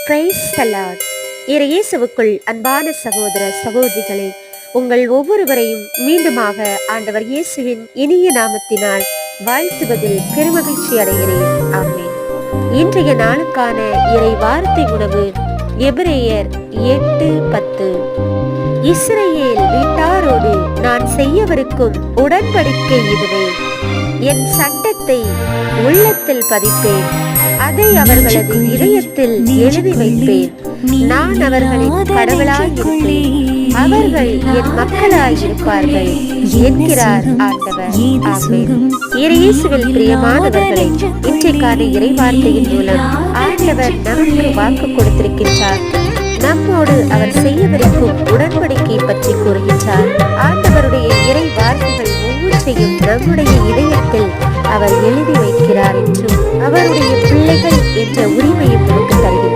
Praise the Lord. இயேசுவுக்குள் அன்பான சகோதர சகோதரிகளே, உங்கள் ஒவ்வொருவரையும் மீண்டுமாக ஆண்டவர் இயேசுவின் இனிய நாமத்தினால் வாழ்த்துவதில் பெருமகிழ்ச்சி அடைகிறேன். ஆமென். இன்றைய நாளுக்கான இறை வார்த்தை உணவு எபிரேயர் 8:10. இஸ்ரவேல் வீட்டாரோடு நான் செய்யவிருக்கும் உடன்படிக்கை இதுவே, என் சட்டத்தை உள்ளத்தில் பதிப்பேன், அதை அவர்களது இதயத்தில் எழுதி வைப்பேன். நான் அவர்களின் கடவுளாயிருப்பேன், அவர்கள் என் மக்களாயிருப்பார்கள் என்கிறார் ஆண்டவர். ஆமென். இயேசுவில் பிரியமானவர்களே, இன்றைக்கான இறை வார்த்தையின் மூலம் ஆண்டவர் நமக்கு வாக்கு கொடுத்திருக்கின்றார். நம்மோடு அவர் செய்யவிருக்கும் உடன்படிக்கை பற்றி கூறுகின்றார். ஆண்டவருடைய இறை வார்த்தைகள் ஒவ்வொன்றையும் நம்முடைய இதயத்தில் அவர் எழுதி வைக்கிறார் என்றும் அவருடைய பிள்ளைகள் என்ற உரிமையும் நமக்கு தருகின்றார்.